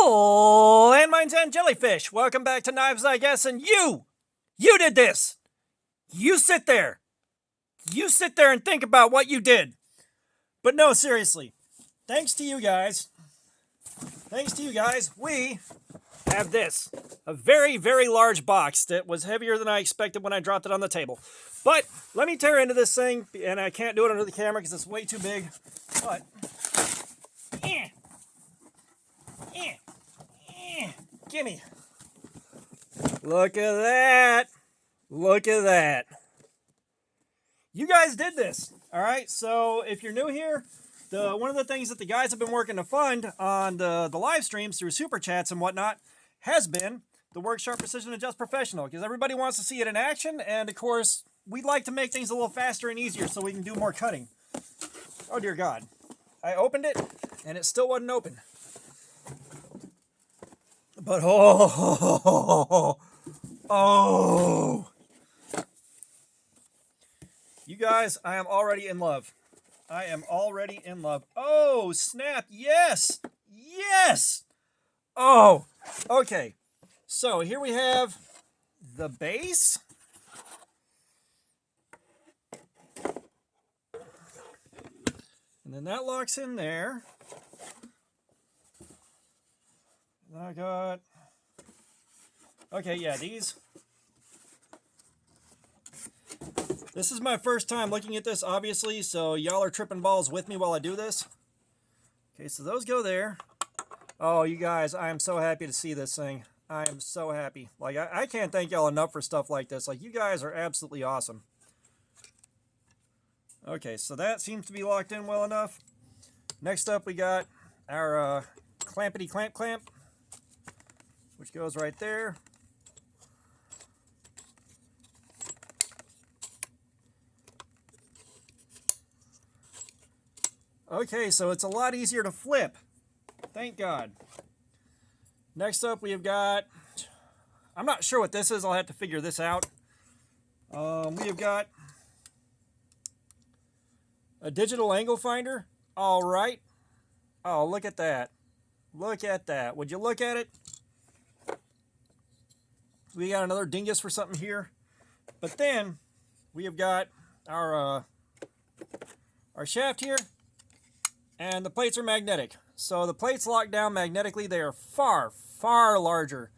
Landmines and jellyfish, welcome back to Knives, I guess, and you did this! You sit there and think about what you did. But no, seriously, thanks to you guys, we have this. A very, very large box that was heavier than I expected when I dropped it on the table. But let me tear into this thing, and I can't do it under the camera because it's way too big. But, gimme. Look at that. Look at that. You guys did this. All right, so if you're new here, one of the things that the guys have been working to fund on the live streams through super chats and whatnot has been the Work Sharp Precision Adjust Professional, because everybody wants to see it in action, and of course, we'd like to make things a little faster and easier so we can do more cutting. Oh dear God. I opened it, and it still wasn't open. But oh. You guys, I am already in love. I am already in love. Oh, snap. Yes. Yes. Oh, okay. So here we have the base. And then that locks in there. And I got... Okay, yeah, these... This is my first time looking at this, obviously, so y'all are tripping balls with me while I do this. Okay, so those go there. Oh, you guys, I am so happy to see this thing. I am so happy. Like, I can't thank y'all enough for stuff like this. Like, you guys are absolutely awesome. Okay, so that seems to be locked in well enough. Next up, we got our clampity clamp, which goes right there. Okay, so it's a lot easier to flip. Thank God. Next up, we have got... I'm not sure what this is. I'll have to figure this out. We have got a digital angle finder. All right. Oh, look at that. Look at that. Would you look at it? We got another dingus for something here. But then we have got our shaft here. And the plates are magnetic. So the plates lock down magnetically. They are far, far larger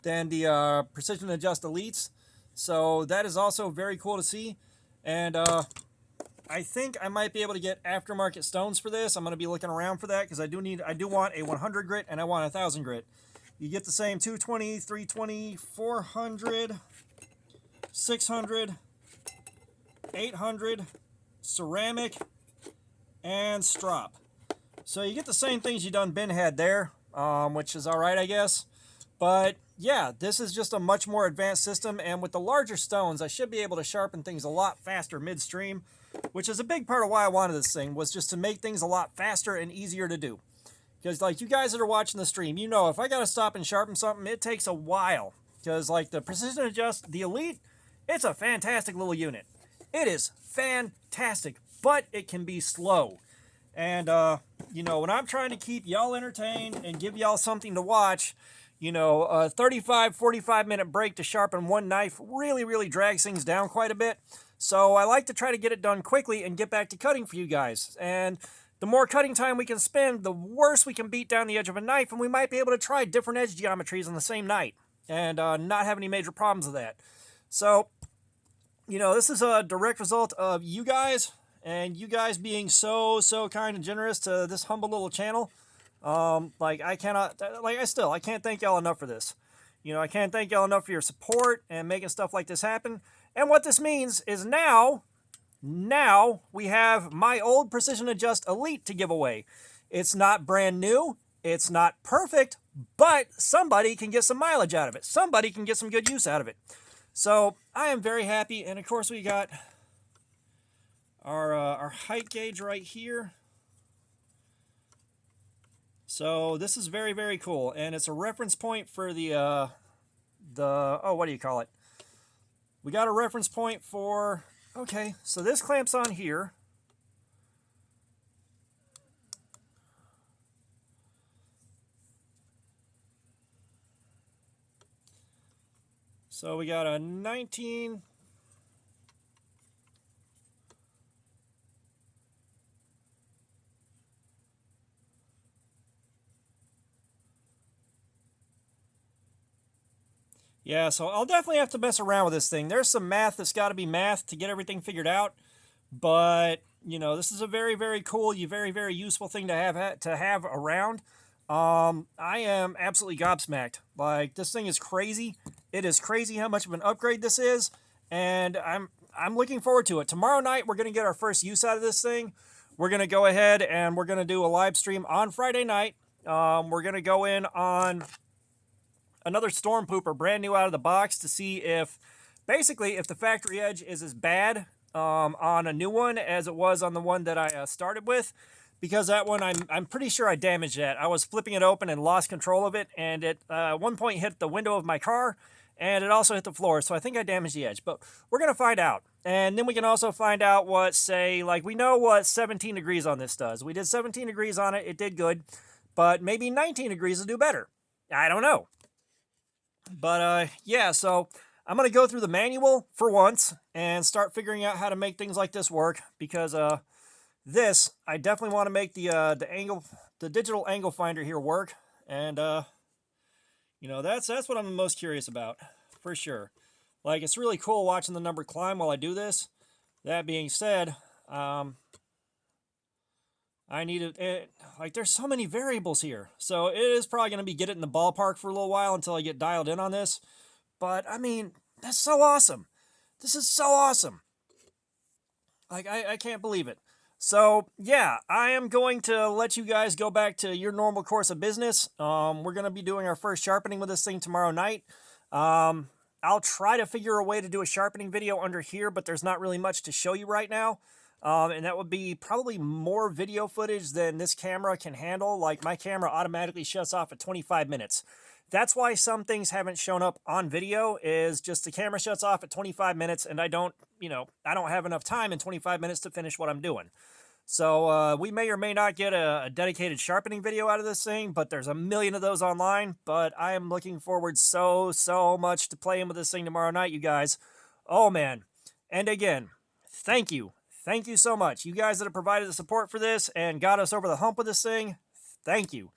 than the Precision Adjust Elites. So that is also very cool to see. And I think I might be able to get aftermarket stones for this. I'm going to be looking around for that because I do want a 100 grit and I want a 1000 grit. You get the same 220, 320, 400, 600, 800, ceramic, and strop. So you get the same things you done Ben had there, which is all right, I guess. But yeah, this is just a much more advanced system, and with the larger stones, I should be able to sharpen things a lot faster midstream, which is a big part of why I wanted this thing, was just to make things a lot faster and easier to do. Because like you guys that are watching the stream, you know if I got to stop and sharpen something, it takes a while. Because like the Precision Adjust, the Elite, it's a fantastic little unit. It is fantastic, but it can be slow. And, you know, when I'm trying to keep y'all entertained and give y'all something to watch, you know, a 35, 45-minute break to sharpen one knife really, really drags things down quite a bit. So I like to try to get it done quickly and get back to cutting for you guys. And the more cutting time we can spend, the worse we can beat down the edge of a knife, and we might be able to try different edge geometries on the same night and not have any major problems with that. So, you know, this is a direct result of you guys. And you guys being so kind and generous to this humble little channel. I can't thank y'all enough for this. You know, I can't thank y'all enough for your support and making stuff like this happen. And what this means is now we have my old Precision Adjust Elite to give away. It's not brand new. It's not perfect, but somebody can get some mileage out of it. Somebody can get some good use out of it. So I am very happy. And of course we got our height gauge right here. So this is very, very cool, and it's a reference point for the what do you call it? We got a reference point for, okay, so this clamps on here. So we got a 19. Yeah, so I'll definitely have to mess around with this thing. There's some math that's got to be math to get everything figured out. But, you know, this is a very, very cool, very, very useful thing to have around. I am absolutely gobsmacked. Like, this thing is crazy. It is crazy how much of an upgrade this is, and I'm looking forward to it. Tomorrow night, we're going to get our first use out of this thing. We're going to go ahead and we're going to do a live stream on Friday night. We're going to go in on another Storm Pooper, brand new out of the box, to see if, basically, if the factory edge is as bad on a new one as it was on the one that I started with. Because that one, I'm pretty sure I damaged that. I was flipping it open and lost control of it, and it at one point hit the window of my car, and it also hit the floor, so I think I damaged the edge. But we're going to find out. And then we can also find out what, say, like, we know what 17 degrees on this does. We did 17 degrees on it. It did good. But maybe 19 degrees will do better. I don't know. But, yeah, so I'm going to go through the manual for once and start figuring out how to make things like this work, because this, I definitely want to make the digital angle finder here work. And, you know, that's what I'm most curious about, for sure. Like, it's really cool watching the number climb while I do this. That being said, I need it, like, there's so many variables here. So it is probably going to be get it in the ballpark for a little while until I get dialed in on this. But, I mean, that's so awesome. This is so awesome. Like, I can't believe it. So, yeah, I am going to let you guys go back to your normal course of business. We're going to be doing our first sharpening with this thing tomorrow night. I'll try to figure a way to do a sharpening video under here, but there's not really much to show you right now. And that would be probably more video footage than this camera can handle. Like, my camera automatically shuts off at 25 minutes. That's why some things haven't shown up on video, is just the camera shuts off at 25 minutes and I don't have enough time in 25 minutes to finish what I'm doing. So we may or may not get a dedicated sharpening video out of this thing, but there's a million of those online. But I am looking forward so much to playing with this thing tomorrow night, you guys. Oh, man. And again, thank you. Thank you so much. You guys that have provided the support for this and got us over the hump with this thing, thank you.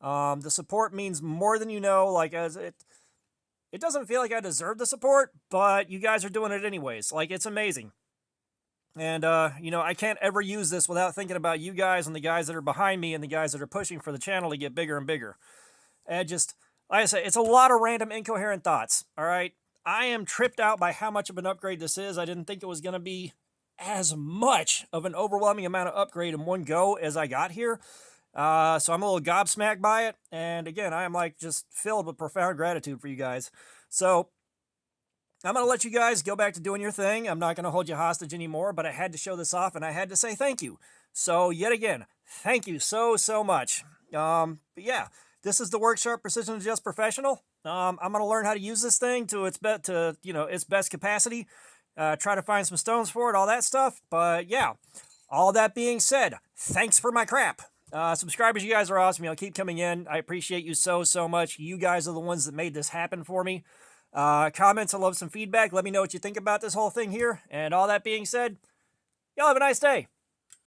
The support means more than you know. Like, as it doesn't feel like I deserve the support, but you guys are doing it anyways. Like, it's amazing. And, you know, I can't ever use this without thinking about you guys and the guys that are behind me and the guys that are pushing for the channel to get bigger and bigger. And just, like I said, it's a lot of random incoherent thoughts, all right? I am tripped out by how much of an upgrade this is. I didn't think it was going to be as much of an overwhelming amount of upgrade in one go as I got here. So I'm a little gobsmacked by it. And again, I am like just filled with profound gratitude for you guys. So I'm going to let you guys go back to doing your thing. I'm not going to hold you hostage anymore, but I had to show this off and I had to say thank you. So yet again, thank you so much. But yeah, this is the Worksharp Precision Adjust Professional. I'm going to learn how to use this thing to its best capacity. Try to find some stones for it, all that stuff. But yeah, all that being said, thanks for my crap. Subscribers, you guys are awesome. You'll keep coming in. I appreciate you so much. You guys are the ones that made this happen for me. Comments, I love some feedback. Let me know what you think about this whole thing here. And all that being said, y'all have a nice day.